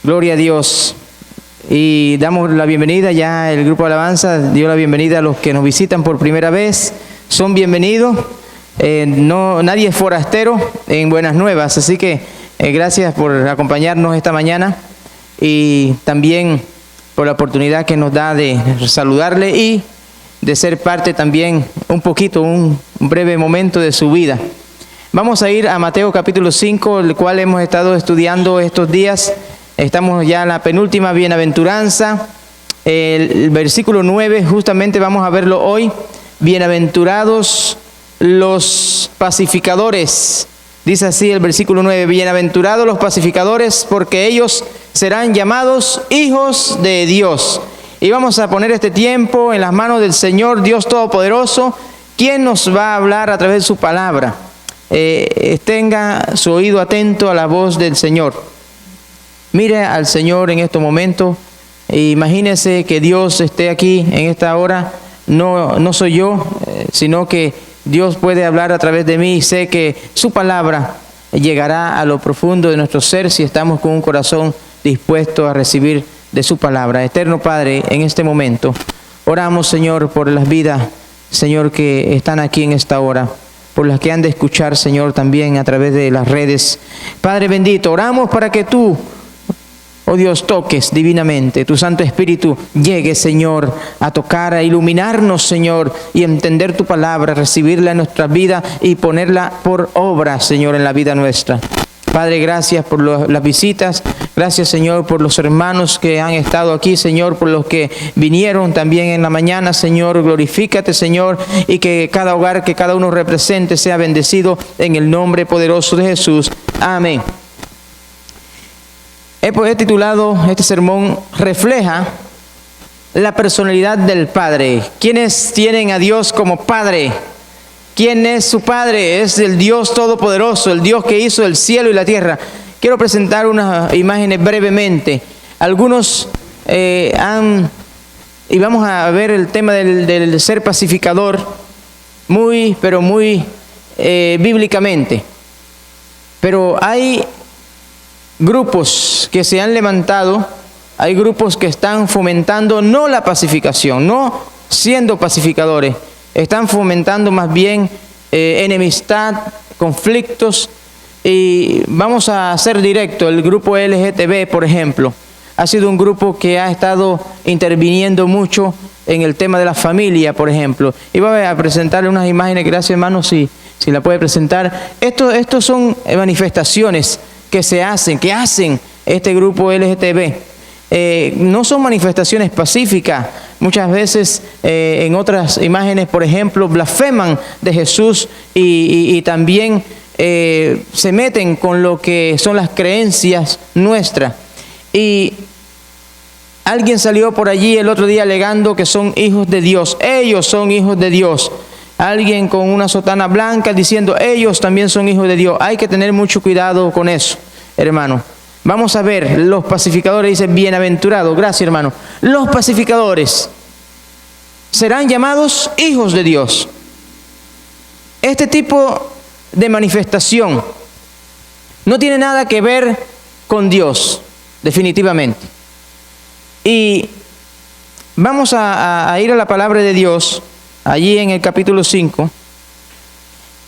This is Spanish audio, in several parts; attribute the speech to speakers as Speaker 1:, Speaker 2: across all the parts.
Speaker 1: Gloria a Dios. Y damos la bienvenida ya, el grupo de alabanza dio la bienvenida a los que nos visitan por primera vez. Son bienvenidos. Nadie es forastero en Buenas Nuevas, así que gracias por acompañarnos esta mañana y también por la oportunidad que nos da de saludarle y de ser parte también un breve momento de su vida. Vamos a ir a Mateo capítulo 5, el cual hemos estado estudiando estos días. Estamos ya en la penúltima bienaventuranza, el versículo 9, justamente vamos a verlo hoy. Bienaventurados los pacificadores. Dice así el versículo 9, bienaventurados los pacificadores, porque ellos serán llamados hijos de Dios. Y vamos a poner este tiempo en las manos del Señor, Dios Todopoderoso, quien nos va a hablar a través de su palabra. Tenga su oído atento a la voz del Señor. Mire al Señor en estos momentos. Imagínese que Dios esté aquí en esta hora. No soy yo, sino que Dios puede hablar a través de mí, y sé que su palabra llegará a lo profundo de nuestro ser si estamos con un corazón dispuesto a recibir de su palabra. Eterno Padre, en este momento oramos, Señor, por las vidas, Señor, que están aquí en esta hora, por las que han de escuchar, Señor, también a través de las redes. Padre bendito, oramos para que tú, oh Dios, toques divinamente, tu Santo Espíritu llegue, Señor, a tocar, a iluminarnos, Señor, y entender tu palabra, recibirla en nuestra vida y ponerla por obra, Señor, en la vida nuestra. Padre, gracias por las visitas, gracias, Señor, por los hermanos que han estado aquí, Señor, por los que vinieron también en la mañana, Señor, glorifícate, Señor, y que cada hogar que cada uno represente sea bendecido en el nombre poderoso de Jesús. Amén. He titulado este sermón, Refleja la personalidad del Padre. ¿Quiénes tienen a Dios como Padre? ¿Quién es su Padre? Es el Dios Todopoderoso, el Dios que hizo el cielo y la tierra. Quiero presentar unas imágenes brevemente. Algunos y vamos a ver el tema del ser pacificador muy bíblicamente. Pero hay grupos que se han levantado, hay grupos que están fomentando no la pacificación, no siendo pacificadores, están fomentando más bien enemistad, conflictos. Y vamos a ser directo, el grupo LGTB, por ejemplo, ha sido un grupo que ha estado interviniendo mucho en el tema de la familia, por ejemplo. Y voy a presentarle unas imágenes, gracias hermano, si la puede presentar. Estos son manifestaciones que hacen este grupo LGTB. No son manifestaciones pacíficas. Muchas veces en otras imágenes, por ejemplo, blasfeman de Jesús y también se meten con lo que son las creencias nuestras. Y alguien salió por allí el otro día alegando que son hijos de Dios. Ellos son hijos de Dios. Alguien con una sotana blanca diciendo ellos también son hijos de Dios. Hay que tener mucho cuidado con eso, hermano. Vamos a ver, los pacificadores, dice bienaventurados. Gracias, hermano. Los pacificadores serán llamados hijos de Dios. Este tipo de manifestación no tiene nada que ver con Dios, definitivamente. Y vamos a ir a la palabra de Dios, allí en el capítulo 5.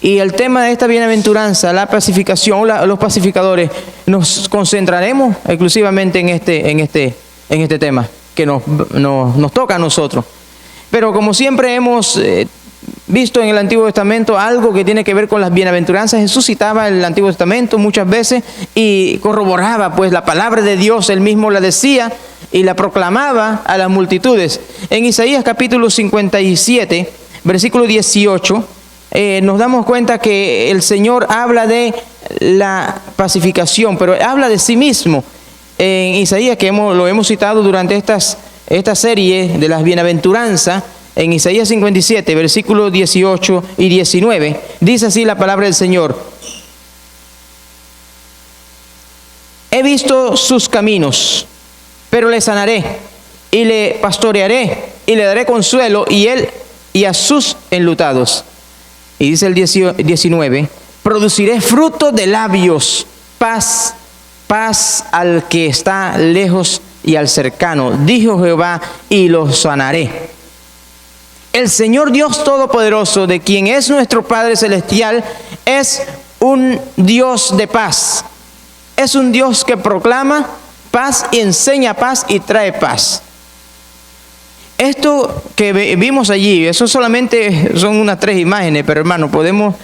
Speaker 1: Y el tema de esta bienaventuranza, la pacificación, los pacificadores, nos concentraremos exclusivamente en este tema que nos toca a nosotros. Pero como siempre hemos visto en el Antiguo Testamento algo que tiene que ver con las bienaventuranzas, Jesús citaba el Antiguo Testamento muchas veces y corroboraba pues la palabra de Dios, él mismo la decía y la proclamaba a las multitudes. En Isaías capítulo 57, versículo 18, nos damos cuenta que el Señor habla de la pacificación, pero habla de sí mismo. En Isaías, que lo hemos citado durante esta serie de las bienaventuranzas, en Isaías 57, versículos 18 y 19, dice así la palabra del Señor: he visto sus caminos, pero le sanaré, y le pastorearé, y le daré consuelo, y él y a sus enlutados. Y dice el 19, produciré fruto de labios, paz paz al que está lejos y al cercano, dijo Jehová, y los sanaré. El Señor Dios Todopoderoso, de quien es nuestro Padre Celestial, es un Dios de paz. Es un Dios que proclama paz y enseña paz y trae paz. Esto que vimos allí, eso solamente son unas 3 imágenes, pero hermano, podemos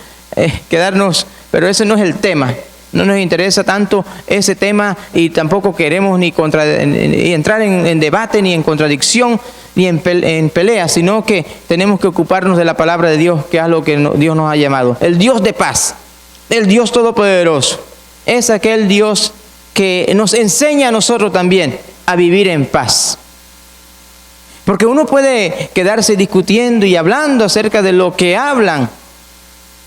Speaker 1: quedarnos, pero ese no es el tema. No nos interesa tanto ese tema y tampoco queremos ni entrar en debate, ni en contradicción, ni en pelea, sino que tenemos que ocuparnos de la palabra de Dios, que es lo que Dios nos ha llamado. El Dios de paz, el Dios Todopoderoso, es aquel Dios que nos enseña a nosotros también a vivir en paz. Porque uno puede quedarse discutiendo y hablando acerca de lo que hablan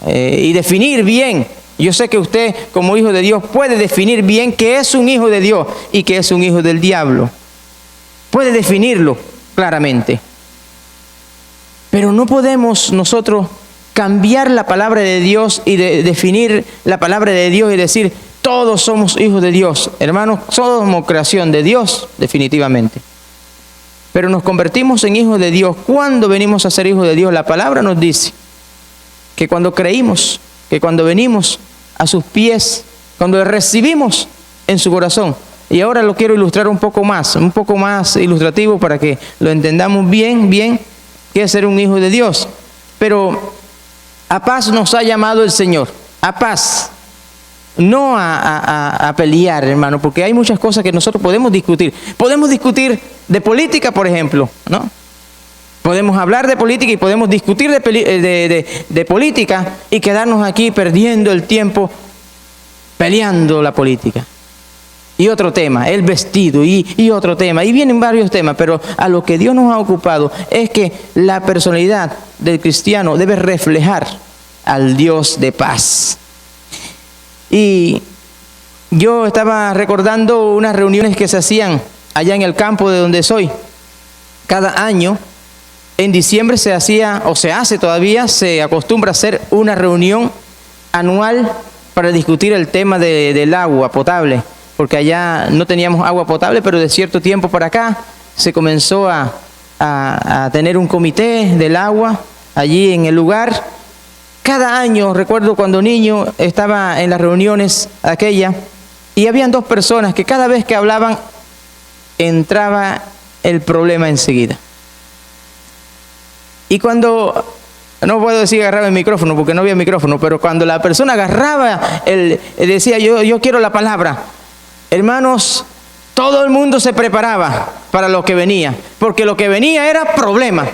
Speaker 1: y definir bien. Yo sé que usted, como hijo de Dios, puede definir bien qué es un hijo de Dios y qué es un hijo del diablo. Puede definirlo claramente. Pero no podemos nosotros cambiar la palabra de Dios y definir la palabra de Dios y decir, todos somos hijos de Dios. Hermanos, somos creación de Dios, definitivamente. Pero nos convertimos en hijos de Dios. ¿Cuándo venimos a ser hijos de Dios? La palabra nos dice que cuando creímos, que cuando venimos a sus pies, cuando le recibimos en su corazón. Y ahora lo quiero ilustrar un poco más ilustrativo para que lo entendamos bien, qué es ser un hijo de Dios. Pero a paz nos ha llamado el Señor, a paz, no a pelear, hermano, porque hay muchas cosas que nosotros podemos discutir. Podemos discutir de política, por ejemplo, ¿no? Podemos hablar de política y podemos discutir de política y quedarnos aquí perdiendo el tiempo peleando la política. Y otro tema, el vestido, y otro tema. Y vienen varios temas, pero a lo que Dios nos ha ocupado es que la personalidad del cristiano debe reflejar al Dios de paz. Y yo estaba recordando unas reuniones que se hacían allá en el campo de donde soy. Cada año, en diciembre se hacía, o se hace todavía, se acostumbra a hacer una reunión anual para discutir el tema del agua potable, porque allá no teníamos agua potable, pero de cierto tiempo para acá se comenzó a tener un comité del agua allí en el lugar. Cada año, recuerdo cuando niño, estaba en las reuniones aquella, y habían 2 personas que cada vez que hablaban, entraba el problema enseguida. Y cuando, no puedo decir agarraba el micrófono porque no había micrófono, pero cuando la persona agarraba, decía yo quiero la palabra, hermanos, todo el mundo se preparaba para lo que venía, porque lo que venía era problema,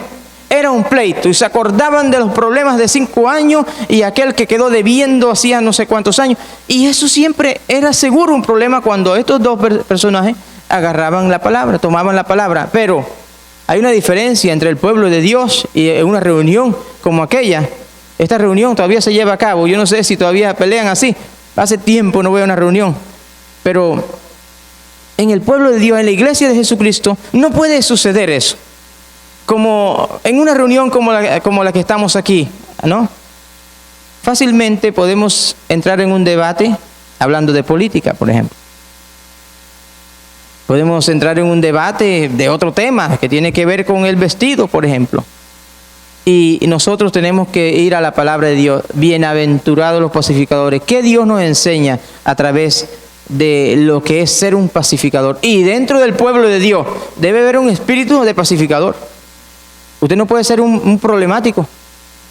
Speaker 1: era un pleito, y se acordaban de los problemas de 5 años y aquel que quedó debiendo hacía no sé cuántos años, y eso siempre era seguro un problema cuando estos 2 personajes agarraban la palabra, tomaban la palabra. Pero hay una diferencia entre el pueblo de Dios y una reunión como aquella. Esta reunión todavía se lleva a cabo. Yo no sé si todavía pelean así. Hace tiempo no voy a una reunión. Pero en el pueblo de Dios, en la iglesia de Jesucristo, no puede suceder eso. Como en una reunión como la que estamos aquí, ¿no? Fácilmente podemos entrar en un debate hablando de política, por ejemplo. Podemos entrar en un debate de otro tema que tiene que ver con el vestido, por ejemplo. Y nosotros tenemos que ir a la palabra de Dios. Bienaventurados los pacificadores. ¿Qué Dios nos enseña a través de lo que es ser un pacificador? Y dentro del pueblo de Dios debe haber un espíritu de pacificador. Usted no puede ser un problemático.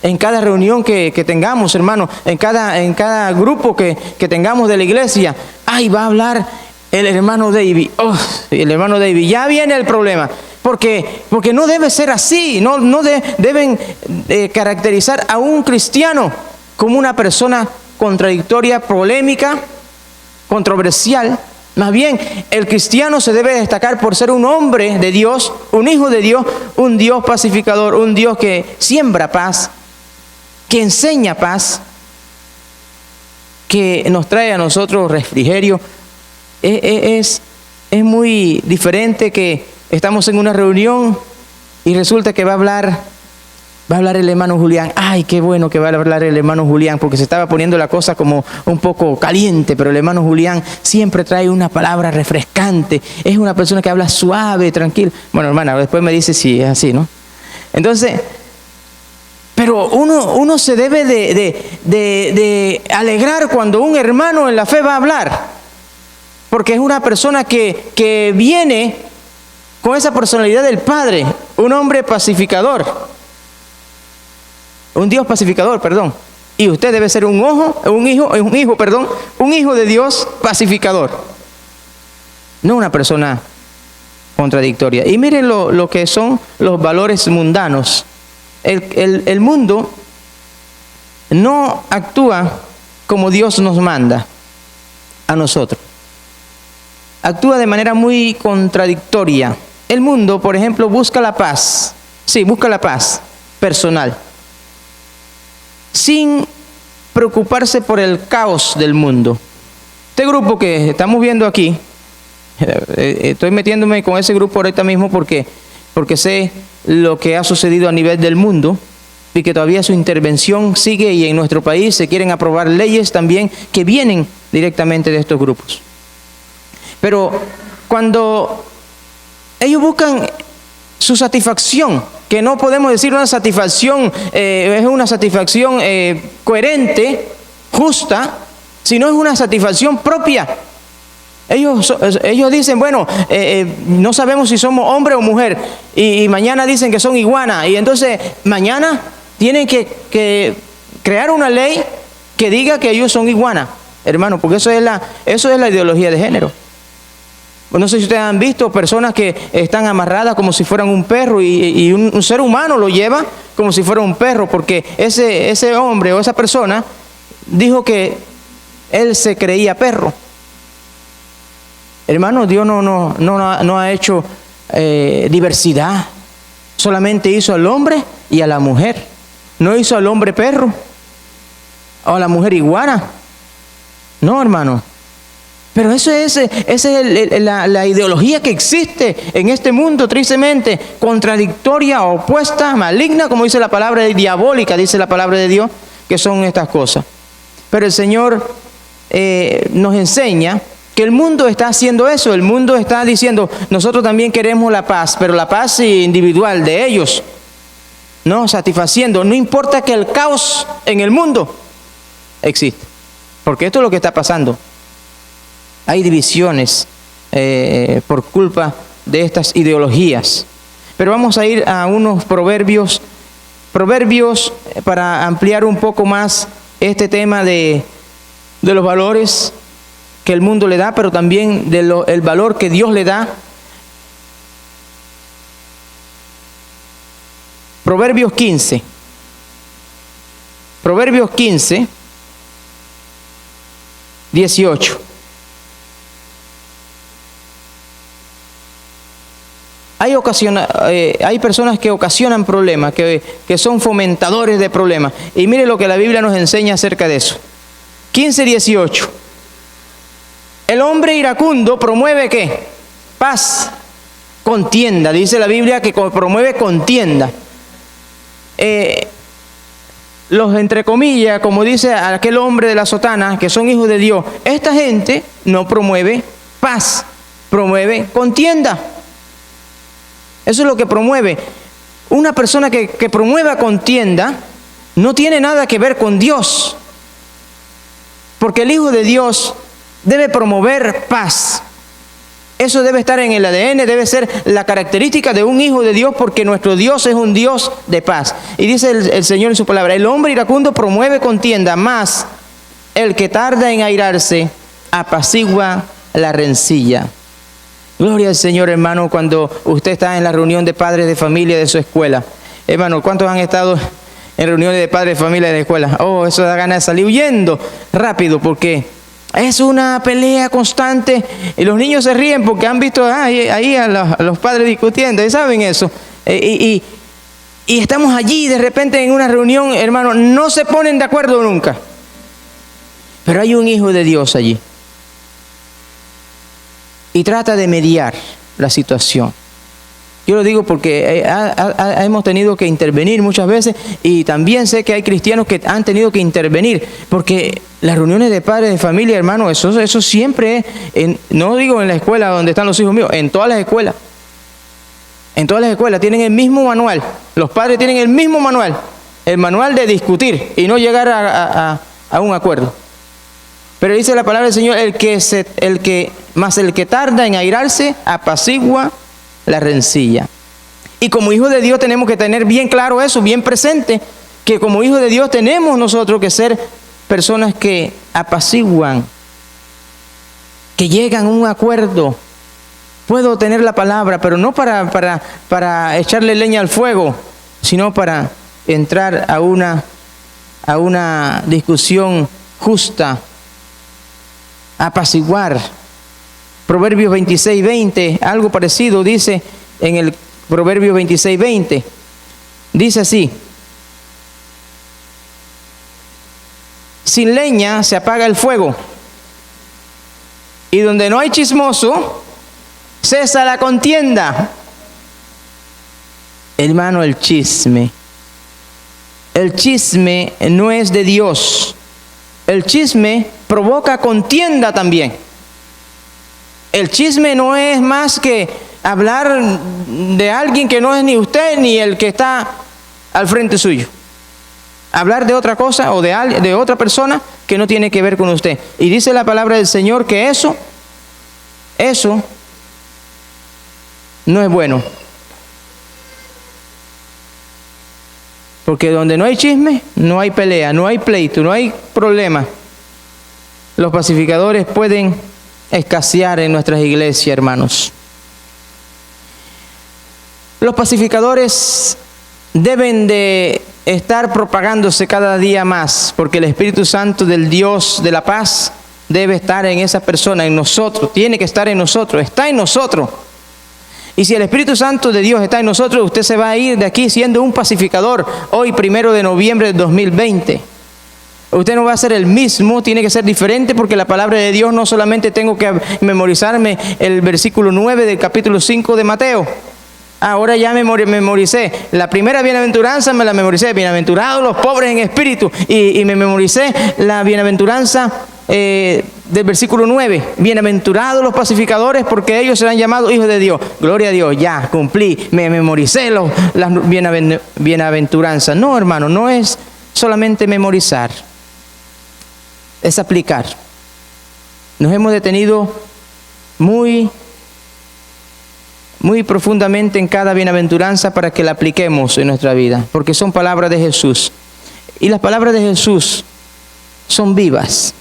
Speaker 1: En cada reunión que tengamos, hermano, en cada grupo que tengamos de la iglesia, ahí va a hablar el hermano David. El hermano David, ya viene el problema. Porque no debe ser así. No deben caracterizar a un cristiano como una persona contradictoria, polémica, controversial. Más bien, el cristiano se debe destacar por ser un hombre de Dios, un hijo de Dios, un Dios pacificador, un Dios que siembra paz, que enseña paz, que nos trae a nosotros refrigerio. Es muy diferente que estamos en una reunión y resulta que va a hablar Va a hablar el hermano Julián. Ay, qué bueno que va a hablar el hermano Julián, porque se estaba poniendo la cosa como un poco caliente, pero el hermano Julián siempre trae una palabra refrescante. Es una persona que habla suave, tranquilo. Bueno, hermana, después me dice si es así, ¿no? Entonces, pero uno se debe de alegrar cuando un hermano en la fe va a hablar, porque es una persona que viene con esa personalidad del Padre, un hombre pacificador. Un Dios pacificador, perdón. Y usted debe ser un hijo de Dios pacificador. No una persona contradictoria. Y miren lo que son los valores mundanos. El mundo no actúa como Dios nos manda a nosotros. Actúa de manera muy contradictoria. El mundo, por ejemplo, busca la paz. Sí, busca la paz personal, sin preocuparse por el caos del mundo. Este grupo que estamos viendo aquí, estoy metiéndome con ese grupo ahorita mismo porque sé lo que ha sucedido a nivel del mundo y que todavía su intervención sigue, y en nuestro país se quieren aprobar leyes también que vienen directamente de estos grupos. Pero cuando ellos buscan su satisfacción, que no podemos decir una satisfacción, es una satisfacción coherente, justa, sino es una satisfacción propia. Ellos dicen, bueno, no sabemos si somos hombre o mujer, y mañana dicen que son iguana, y entonces mañana tienen que crear una ley que diga que ellos son iguana, hermano, porque eso es la ideología de género. No sé si ustedes han visto personas que están amarradas como si fueran un perro, y un ser humano lo lleva como si fuera un perro, porque ese hombre o esa persona dijo que él se creía perro. Hermano, Dios no ha hecho diversidad. Solamente hizo al hombre y a la mujer. No hizo al hombre perro o a la mujer iguana. No, hermano. Pero esa es la ideología que existe en este mundo, tristemente, contradictoria, opuesta, maligna, como dice la palabra, diabólica, dice la palabra de Dios, que son estas cosas. Pero el Señor nos enseña que el mundo está haciendo eso. El mundo está diciendo, nosotros también queremos la paz, pero la paz individual de ellos, no satisfaciendo. No importa que el caos en el mundo existe, porque esto es lo que está pasando. Hay divisiones por culpa de estas ideologías. Pero vamos a ir a unos proverbios para ampliar un poco más este tema de los valores que el mundo le da, pero también el valor que Dios le da. Proverbios 15. Proverbios 15, 18. Hay personas que ocasionan problemas, que son fomentadores de problemas. Y mire lo que la Biblia nos enseña acerca de eso. 15, 18. El hombre iracundo promueve ¿qué? Paz, contienda. Dice la Biblia que promueve contienda. Los entre comillas, como dice aquel hombre de la sotana, que son hijos de Dios, esta gente no promueve paz, promueve contienda. Eso es lo que promueve. Una persona que promueva contienda no tiene nada que ver con Dios. Porque el Hijo de Dios debe promover paz. Eso debe estar en el ADN, debe ser la característica de un hijo de Dios, porque nuestro Dios es un Dios de paz. Y dice el Señor en su palabra, el hombre iracundo promueve contienda, mas el que tarda en airarse apacigua la rencilla. Gloria al Señor, hermano, cuando usted está en la reunión de padres de familia de su escuela. Hermano, ¿cuántos han estado en reuniones de padres de familia de la escuela? Oh, eso da ganas de salir huyendo rápido, porque es una pelea constante y los niños se ríen porque han visto ahí a los padres discutiendo, y saben eso. Y estamos allí de repente en una reunión, hermano, no se ponen de acuerdo nunca. Pero hay un hijo de Dios allí. Y trata de mediar la situación. Yo lo digo porque hemos tenido que intervenir muchas veces, y también sé que hay cristianos que han tenido que intervenir, porque las reuniones de padres de familia, hermano, eso siempre es, no digo en la escuela donde están los hijos míos, en todas las escuelas. En todas las escuelas tienen el mismo manual. Los padres tienen el mismo manual. El manual de discutir y no llegar a un acuerdo. Pero dice la palabra del Señor, el que tarda en airarse, apacigua la rencilla. Y como hijos de Dios tenemos que tener bien claro eso, bien presente, que como hijos de Dios tenemos nosotros que ser personas que apaciguan, que llegan a un acuerdo. Puedo tener la palabra, pero no para echarle leña al fuego, sino para entrar a una discusión justa, apaciguar. Proverbios 26:20, algo parecido dice en el Proverbios 26:20. Dice así: sin leña se apaga el fuego, y donde no hay chismoso, cesa la contienda. Hermano, el chisme no es de Dios. El chisme provoca contienda también. El chisme no es más que hablar de alguien que no es ni usted ni el que está al frente suyo. Hablar de otra cosa o de otra persona que no tiene que ver con usted. Y dice la palabra del Señor que eso no es bueno. Porque donde no hay chisme, no hay pelea, no hay pleito, no hay problema. Los pacificadores pueden escasear en nuestras iglesias, hermanos. Los pacificadores deben de estar propagándose cada día más, porque el Espíritu Santo del Dios de la paz debe estar en esa persona, en nosotros, tiene que estar en nosotros, está en nosotros. Y si el Espíritu Santo de Dios está en nosotros, usted se va a ir de aquí siendo un pacificador hoy, 1 de noviembre de 2020. Usted no va a ser el mismo, tiene que ser diferente, porque la palabra de Dios no solamente tengo que memorizarme el versículo 9 del capítulo 5 de Mateo. Ahora ya memoricé. La primera bienaventuranza me la memoricé. Bienaventurados los pobres en espíritu. Y me memoricé la bienaventuranza del versículo 9. Bienaventurados los pacificadores, porque ellos serán llamados hijos de Dios. Gloria a Dios, ya cumplí. Me memoricé las bienaventuranzas. No, hermano, no es solamente memorizar. Es aplicar. Nos hemos detenido muy profundamente en cada bienaventuranza para que la apliquemos en nuestra vida, porque son palabras de Jesús. Y las palabras de Jesús son vivas,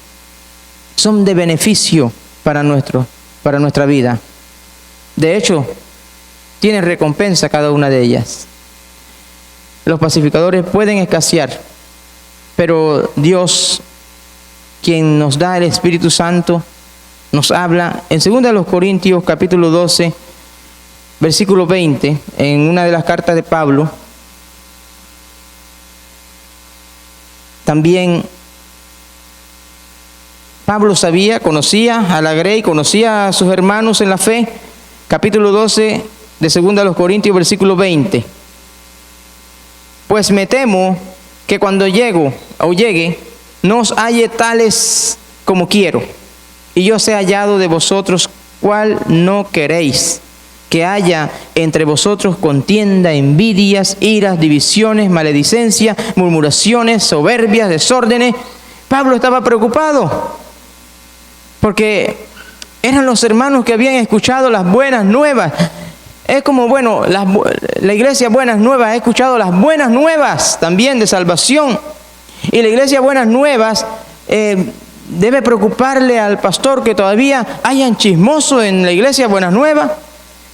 Speaker 1: son de beneficio para nuestra vida. De hecho, tienen recompensa cada una de ellas. Los pacificadores pueden escasear, pero Dios, quien nos da el Espíritu Santo, nos habla en 2 Corintios capítulo 12, versículo 20, en una de las cartas de Pablo. También Pablo conocía a la Grey, conocía a sus hermanos en la fe. Capítulo 12 de 2 Corintios, versículo 20. Pues me temo que cuando llegue, no os halle tales como quiero, y yo sea hallado de vosotros cual no queréis, que haya entre vosotros contienda, envidias, iras, divisiones, maledicencia, murmuraciones, soberbias, desórdenes. Pablo estaba preocupado porque eran los hermanos que habían escuchado las buenas nuevas. Es como, bueno, la iglesia Buenas Nuevas ha escuchado las buenas nuevas también de salvación. Y la iglesia Buenas Nuevas debe preocuparle al pastor que todavía hayan chismosos en la iglesia Buenas Nuevas,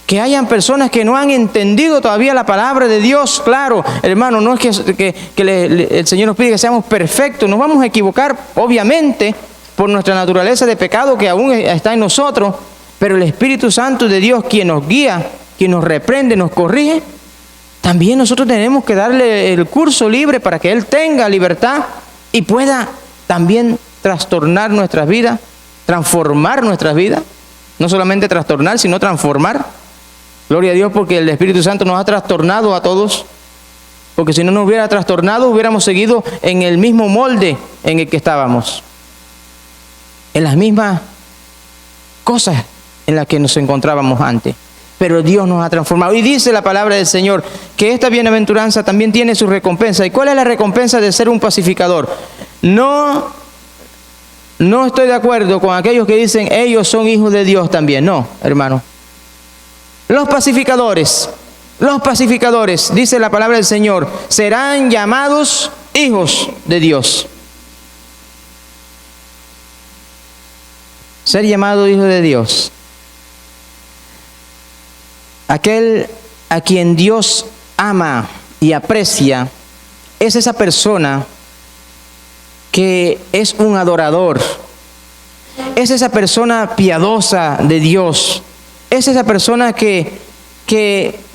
Speaker 1: que hayan personas que no han entendido todavía la palabra de Dios. Claro, hermano, no es que el Señor nos pide que seamos perfectos, nos vamos a equivocar, obviamente, por nuestra naturaleza de pecado que aún está en nosotros, pero el Espíritu Santo de Dios, quien nos guía, quien nos reprende, nos corrige, también nosotros tenemos que darle el curso libre para que Él tenga libertad y pueda también trastornar nuestras vidas, transformar nuestras vidas, no solamente trastornar, sino transformar. Gloria a Dios, porque el Espíritu Santo nos ha trastornado a todos. Porque si no nos hubiera trastornado, hubiéramos seguido en el mismo molde en el que estábamos. En las mismas cosas en las que nos encontrábamos antes. Pero Dios nos ha transformado. Y dice la palabra del Señor que esta bienaventuranza también tiene su recompensa. ¿Y cuál es la recompensa de ser un pacificador? No estoy de acuerdo con aquellos que dicen ellos son hijos de Dios también. No, hermano. Los pacificadores, dice la palabra del Señor, serán llamados hijos de Dios. Ser llamado hijo de Dios. Aquel a quien Dios ama y aprecia es esa persona que es un adorador. Es esa persona piadosa de Dios. Es esa persona que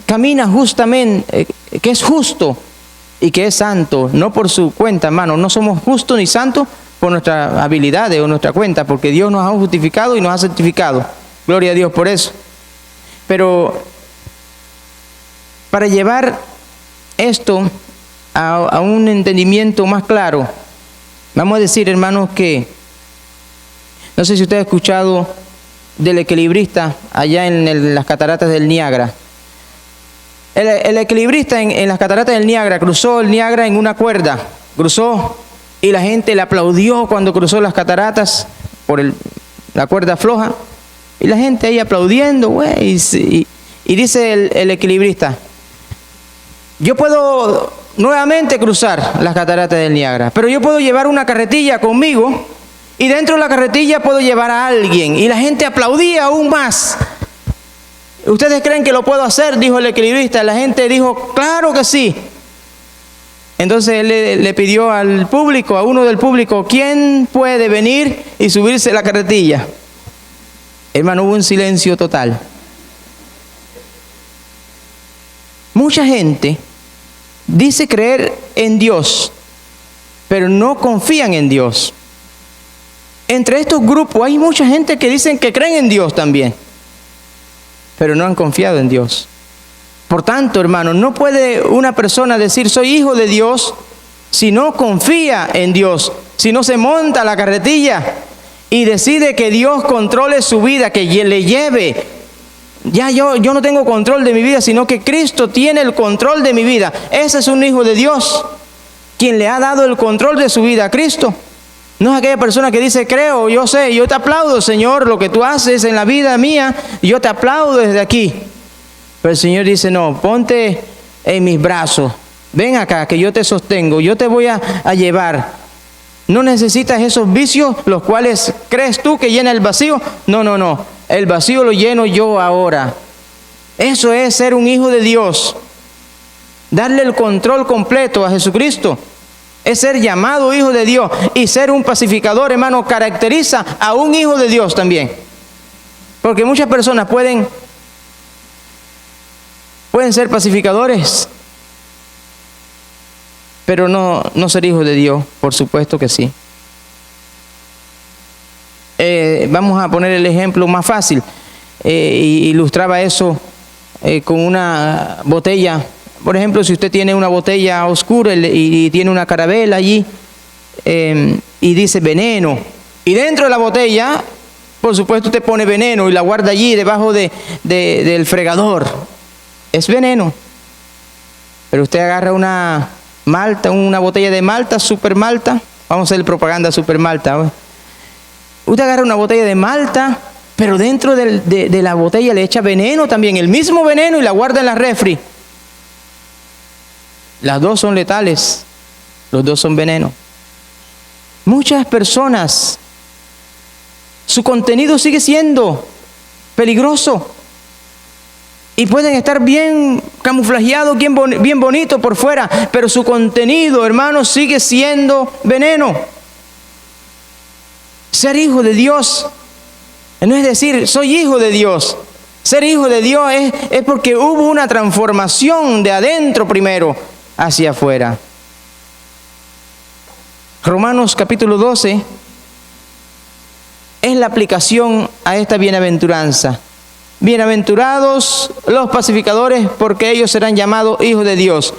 Speaker 1: camina justamente, que es justo y que es santo, no por su cuenta, hermano. No somos justos ni santos por nuestras habilidades o nuestra cuenta, porque Dios nos ha justificado y nos ha santificado. Gloria a Dios por eso. Pero para llevar esto a un entendimiento más claro, vamos a decir, hermanos, que no sé si usted ha escuchado del equilibrista allá en las cataratas del Niágara. El equilibrista en las cataratas del Niágara cruzó el Niágara en una cuerda, cruzó y la gente le aplaudió cuando cruzó las cataratas por la cuerda floja, y la gente ahí aplaudiendo, güey, y dice el equilibrista, yo puedo nuevamente cruzar las cataratas del Niágara, pero yo puedo llevar una carretilla conmigo y dentro de la carretilla puedo llevar a alguien. Y la gente aplaudía aún más. ¿Ustedes creen que lo puedo hacer?, dijo el equilibrista. La gente dijo, claro que sí. Entonces él le pidió al público, a uno del público, ¿quién puede venir y subirse a la carretilla? Hermano, hubo un silencio total. Mucha gente dice creer en Dios, pero no confían en Dios. Entre estos grupos hay mucha gente que dicen que creen en Dios también, pero no han confiado en Dios. Por tanto, hermano, no puede una persona decir soy hijo de Dios si no confía en Dios, si no se monta a la carretilla y decide que Dios controle su vida, que le lleve. Ya yo no tengo control de mi vida, sino que Cristo tiene el control de mi vida. Ese es un hijo de Dios, quien le ha dado el control de su vida a Cristo. No es aquella persona que dice, creo, yo sé, yo te aplaudo, Señor, lo que tú haces en la vida mía, yo te aplaudo desde aquí. Pero el Señor dice, no, ponte en mis brazos, ven acá, que yo te sostengo, yo te voy a llevar. No necesitas esos vicios, los cuales crees tú que llena el vacío. No, el vacío lo lleno yo ahora. Eso es ser un hijo de Dios. Darle el control completo a Jesucristo. Es ser llamado hijo de Dios. Y ser un pacificador, hermano, caracteriza a un hijo de Dios también. Porque muchas personas pueden ser pacificadores, pero no ser hijos de Dios. Por supuesto que sí. Vamos a poner el ejemplo más fácil. Ilustraba eso con una botella. Por ejemplo, si usted tiene una botella oscura y tiene una carabela allí y dice veneno, y dentro de la botella, por supuesto, usted pone veneno y la guarda allí debajo del fregador. Es veneno. Pero usted agarra una malta, una botella de malta, super malta. Vamos a hacer propaganda super malta. Usted agarra una botella de malta, pero dentro de la botella le echa veneno también, el mismo veneno, y la guarda en la refri. Las dos son letales, los dos son veneno. Muchas personas, su contenido sigue siendo peligroso y pueden estar bien camuflajeados, bien bonito por fuera, pero su contenido, hermanos, sigue siendo veneno. Ser hijo de Dios no es decir soy hijo de Dios. Ser hijo de Dios es porque hubo una transformación de adentro primero hacia afuera. Romanos capítulo 12 es la aplicación a esta bienaventuranza. bienaventurados los pacificadores, porque ellos serán llamados hijos de Dios.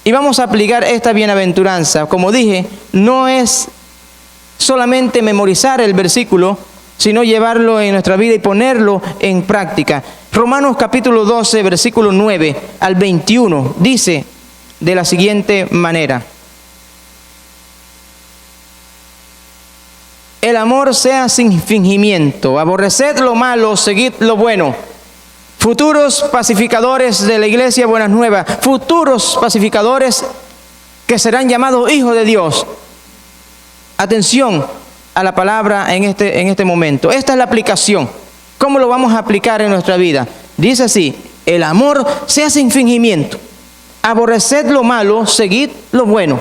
Speaker 1: Y vamos a aplicar esta bienaventuranza. Como dije, no es solamente memorizar el versículo, sino llevarlo en nuestra vida y ponerlo en práctica. Romanos capítulo 12, versículo 9 al 21, dice de la siguiente manera: el amor sea sin fingimiento, aborreced lo malo, seguid lo bueno. Futuros pacificadores de la iglesia Buenas Nuevas, futuros pacificadores que serán llamados hijos de Dios. Atención a la palabra en este momento. Esta es la aplicación. ¿Cómo lo vamos a aplicar en nuestra vida? Dice así: el amor sea sin fingimiento, aborreced lo malo, seguid lo bueno.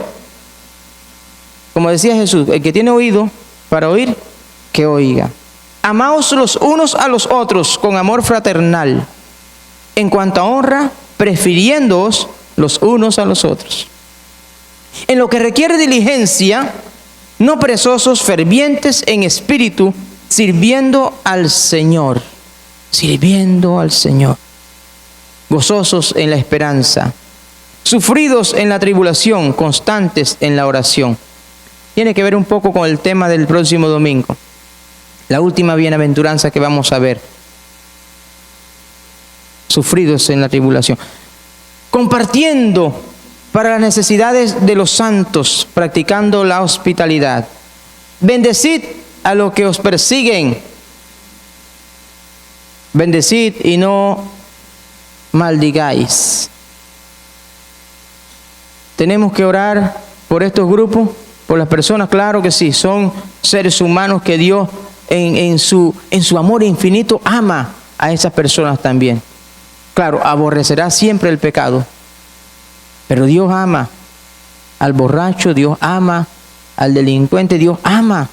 Speaker 1: Como decía Jesús, el que tiene oído para oír, que oiga. Amaos los unos a los otros con amor fraternal, en cuanto a honra, prefiriéndoos los unos a los otros. En lo que requiere diligencia, no perezosos, fervientes en espíritu, sirviendo al Señor. Sirviendo al Señor. Gozosos en la esperanza, sufridos en la tribulación, constantes en la oración. Tiene que ver un poco con el tema del próximo domingo. La última bienaventuranza que vamos a ver. Sufridos en la tribulación. Compartiendo para las necesidades de los santos, practicando la hospitalidad. Bendecid a los que os persiguen. Bendecid y no maldigáis. Tenemos que orar por estos grupos, por las personas, claro que sí, son seres humanos que Dios en su amor infinito ama a esas personas también. Claro, aborrecerá siempre el pecado, pero Dios ama al borracho, Dios ama al delincuente, Dios ama,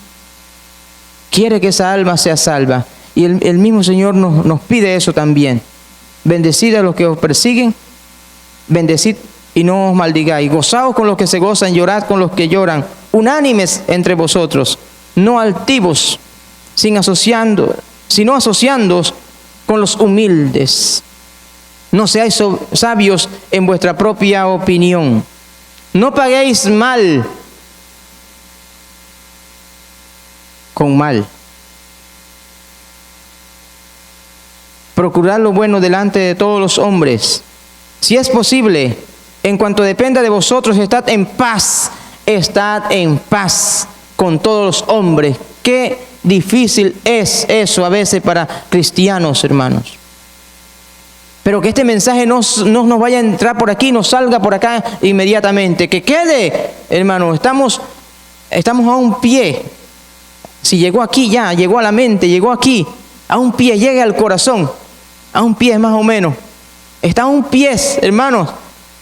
Speaker 1: quiere que esa alma sea salva. Y el mismo Señor nos pide eso también. Bendecid a los que os persiguen, bendecid y no os maldigáis. Gozaos con los que se gozan, llorad con los que lloran. Unánimes entre vosotros, no altivos, sino asociándoos con los humildes. No seáis sabios en vuestra propia opinión. No paguéis mal con mal. Procurad lo bueno delante de todos los hombres. Si es posible, en cuanto dependa de vosotros, estad en paz con todos los hombres. Qué difícil es eso a veces para cristianos, hermanos. Pero que este mensaje no nos vaya a entrar por aquí, no salga por acá inmediatamente. Que quede, hermano, estamos a un pie. Si llegó aquí ya, llegó a la mente, llegó aquí, a un pie, llegue al corazón, a un pie más o menos. Está a un pie, hermanos,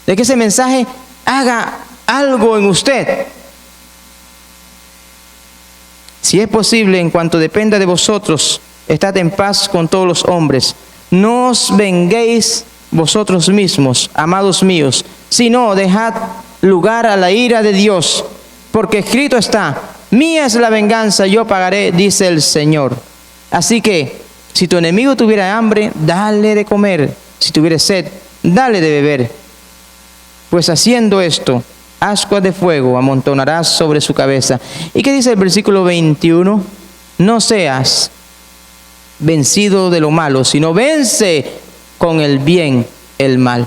Speaker 1: de que ese mensaje haga algo en usted. Si es posible, en cuanto dependa de vosotros, estad en paz con todos los hombres. No os venguéis vosotros mismos, amados míos, sino dejad lugar a la ira de Dios, porque escrito está: mía es la venganza, yo pagaré, dice el Señor. Así que, si tu enemigo tuviera hambre, dale de comer; si tuviera sed, dale de beber. Pues haciendo esto, ascuas de fuego amontonarás sobre su cabeza. ¿Y qué dice el versículo 21? No seas vencido de lo malo, sino vence con el bien el mal.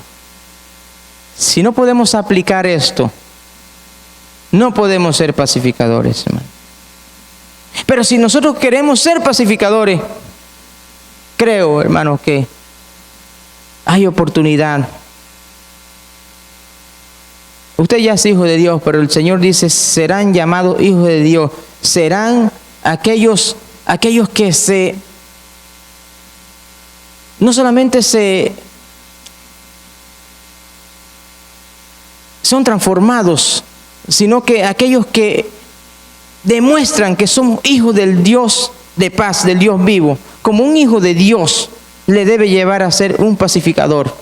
Speaker 1: Si no podemos aplicar esto, no podemos ser pacificadores, hermano. Pero si nosotros queremos ser pacificadores, creo, hermano, que hay oportunidad. Usted ya es hijo de Dios, pero el Señor dice: serán llamados hijos de Dios. Serán aquellos que no solamente son transformados, sino que aquellos que demuestran que somos hijos del Dios de paz, del Dios vivo. Como un hijo de Dios le debe llevar a ser un pacificador.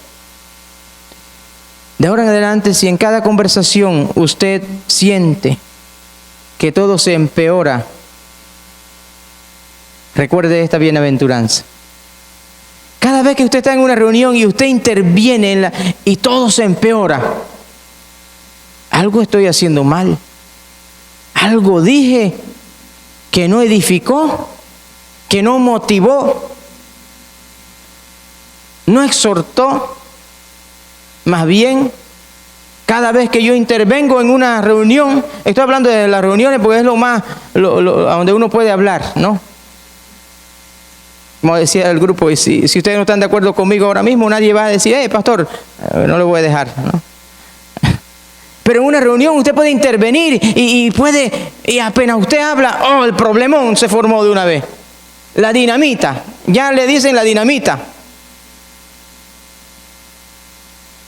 Speaker 1: De ahora en adelante, si en cada conversación usted siente que todo se empeora, recuerde esta bienaventuranza. Cada vez que usted está en una reunión y usted interviene y todo se empeora, algo estoy haciendo mal. Algo dije que no edificó, que no motivó, no exhortó. Más bien, cada vez que yo intervengo en una reunión, estoy hablando de las reuniones porque es lo más, donde uno puede hablar, ¿no? Como decía el grupo, y si ustedes no están de acuerdo conmigo ahora mismo, nadie va a decir, pastor, no le voy a dejar, ¿no? Pero en una reunión usted puede intervenir y apenas usted habla, el problemón se formó de una vez. La dinamita, ya le dicen la dinamita.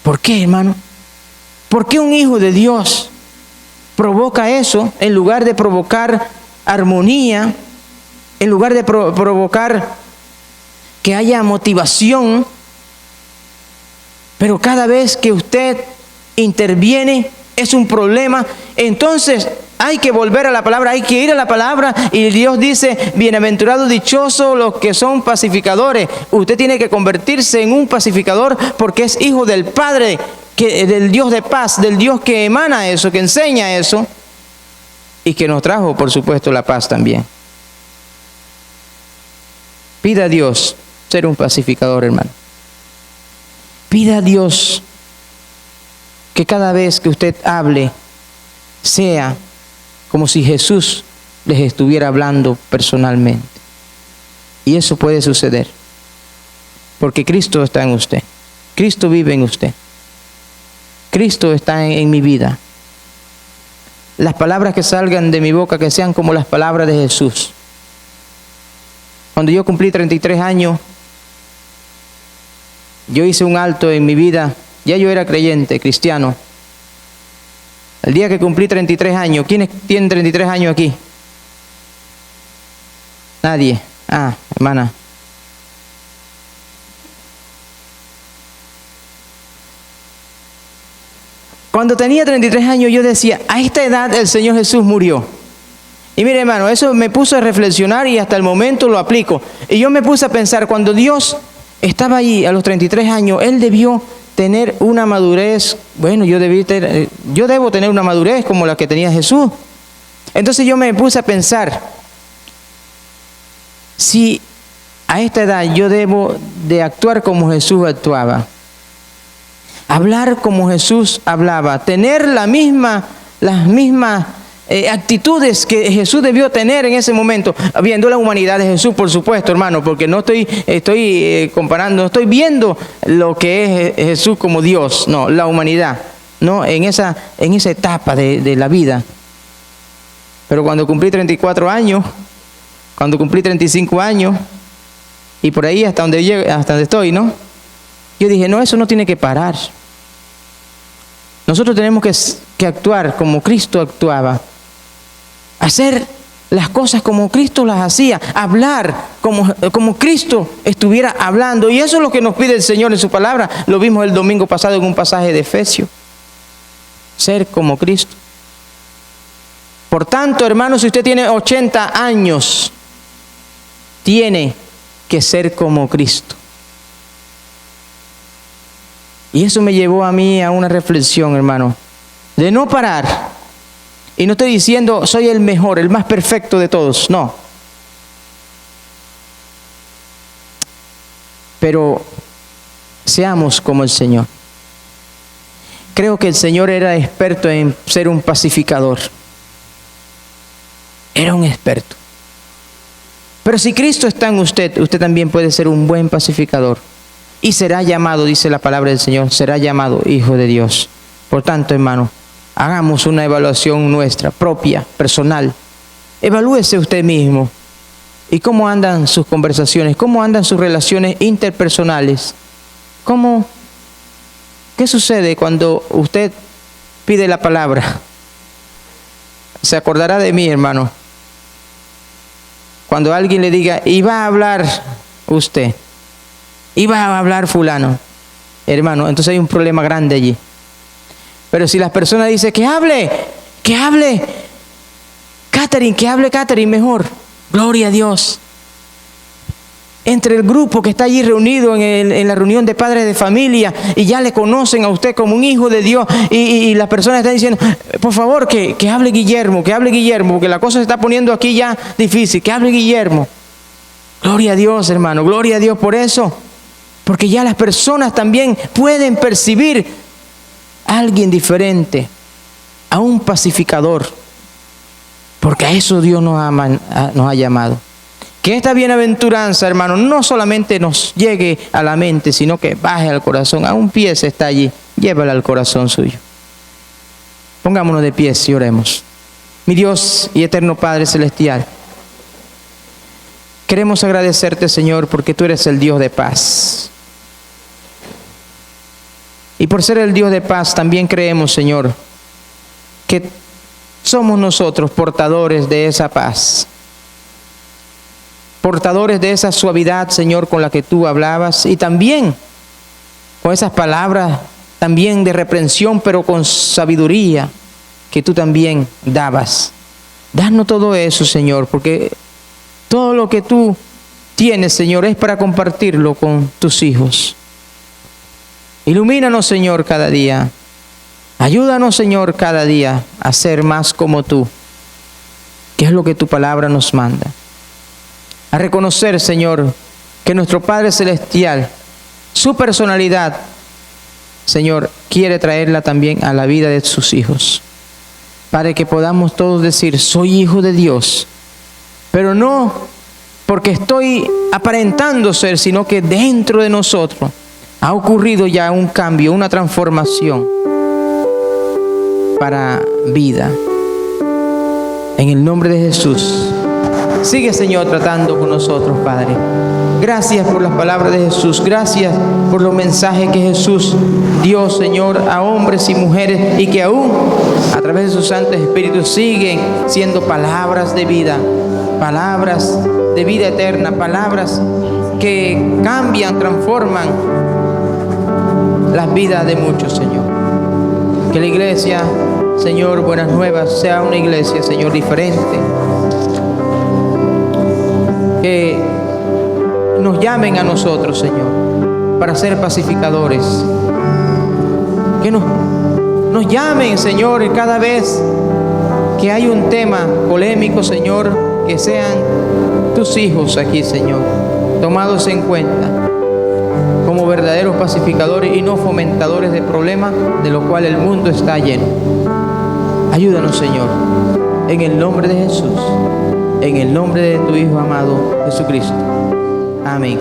Speaker 1: ¿Por qué, hermano? ¿Por qué un hijo de Dios provoca eso en lugar de provocar armonía, en lugar de provocar que haya motivación? Pero cada vez que usted interviene es un problema. Entonces hay que volver a la palabra, hay que ir a la palabra, y Dios dice, bienaventurados, dichosos los que son pacificadores. Usted tiene que convertirse en un pacificador porque es hijo del Padre, del Dios de paz, del Dios que emana eso, que enseña eso y que nos trajo, por supuesto, la paz también. Pida a Dios ser un pacificador, hermano. Pida a Dios que cada vez que usted hable sea como si Jesús les estuviera hablando personalmente. Y eso puede suceder porque Cristo está en usted. Cristo vive en usted. Cristo está en mi vida. Las palabras que salgan de mi boca que sean como las palabras de Jesús. Cuando yo cumplí 33 años, yo hice un alto en mi vida. Ya yo era creyente, cristiano. El día que cumplí 33 años, ¿quiénes tienen 33 años aquí? Nadie. Hermana. Cuando tenía 33 años yo decía, a esta edad el Señor Jesús murió. Y mire, hermano, eso me puso a reflexionar y hasta el momento lo aplico. Y yo me puse a pensar, cuando Dios estaba ahí a los 33 años, Él debió tener una madurez. Bueno, yo debo tener una madurez como la que tenía Jesús. Entonces yo me puse a pensar, si a esta edad yo debo de actuar como Jesús actuaba, hablar como Jesús hablaba, tener las mismas actitudes que Jesús debió tener en ese momento, viendo la humanidad de Jesús, por supuesto, hermano, porque no estoy comparando, no estoy viendo lo que es Jesús como Dios, no, la humanidad, no, en esa etapa de la vida. Pero cuando cumplí 34 años, cuando cumplí 35 años, y por ahí hasta donde estoy, ¿no? Yo dije, no, eso no tiene que parar. Nosotros tenemos que actuar como Cristo actuaba, hacer las cosas como Cristo las hacía, hablar como Cristo estuviera hablando. Y eso es lo que nos pide el Señor en su palabra. Lo vimos el domingo pasado en un pasaje de Efesios. Ser como Cristo. Por tanto, hermanos, si usted tiene 80 años, tiene que ser como Cristo. Y eso me llevó a mí a una reflexión, hermano, de no parar. Y no estoy diciendo soy el mejor, el más perfecto de todos, no. Pero seamos como el Señor. Creo que el Señor era experto en ser un pacificador. Era un experto. Pero si Cristo está en usted, usted también puede ser un buen pacificador. Y será llamado, dice la palabra del Señor, será llamado hijo de Dios. Por tanto, hermano, hagamos una evaluación nuestra, propia, personal. Evalúese usted mismo. ¿Y cómo andan sus conversaciones? ¿Cómo andan sus relaciones interpersonales? ¿Qué sucede cuando usted pide la palabra? Se acordará de mí, hermano. Cuando alguien le diga, iba a hablar usted, iba a hablar fulano, hermano, entonces hay un problema grande allí. Pero si las personas dicen que hable Catherine, que hable Catherine mejor, gloria a Dios. entre el grupo que está allí reunido en la reunión de padres de familia y ya le conocen a usted como un hijo de Dios y las personas están diciendo, por favor, que hable Guillermo, porque la cosa se está poniendo aquí ya difícil, que hable Guillermo. Gloria a Dios, hermano, gloria a Dios por eso, porque ya las personas también pueden percibir a alguien diferente, a un pacificador, porque a eso Dios nos ha llamado. Que esta bienaventuranza, hermano, no solamente nos llegue a la mente, sino que baje al corazón. A un pie está allí, llévala al corazón suyo. Pongámonos de pie y oremos. Mi Dios y eterno Padre Celestial, queremos agradecerte, Señor, porque tú eres el Dios de paz. Y por ser el Dios de paz, también creemos, Señor, que somos nosotros portadores de esa paz. Portadores de esa suavidad, Señor, con la que tú hablabas, y también con esas palabras también de reprensión, pero con sabiduría que tú también dabas. Danos todo eso, Señor, porque todo lo que tú tienes, Señor, es para compartirlo con tus hijos. Ilumínanos, Señor, cada día. Ayúdanos, Señor, cada día a ser más como tú, que es lo que tu palabra nos manda. A reconocer, Señor, que nuestro Padre Celestial, su personalidad, Señor, quiere traerla también a la vida de sus hijos. Para que podamos todos decir, soy hijo de Dios. Pero no porque estoy aparentando ser, sino que dentro de nosotros ha ocurrido ya un cambio, una transformación para vida. En el nombre de Jesús. Sigue, Señor, tratando con nosotros, Padre. Gracias por las palabras de Jesús. Gracias por los mensajes que Jesús dio, Señor, a hombres y mujeres, y que aún a través de sus santos espíritus siguen siendo palabras de vida eterna, palabras que cambian, transforman las vidas de muchos, Señor. Que la iglesia, Señor, Buenas Nuevas, sea una iglesia, Señor, diferente. Que nos llamen a nosotros, Señor, para ser pacificadores. Que nos llamen, Señor, cada vez que hay un tema polémico, Señor, que sean tus hijos aquí, Señor, tomados en cuenta como verdaderos pacificadores y no fomentadores de problemas de los cuales el mundo está lleno. Ayúdanos, Señor, en el nombre de Jesús. En el nombre de tu Hijo amado, Jesucristo. Amén.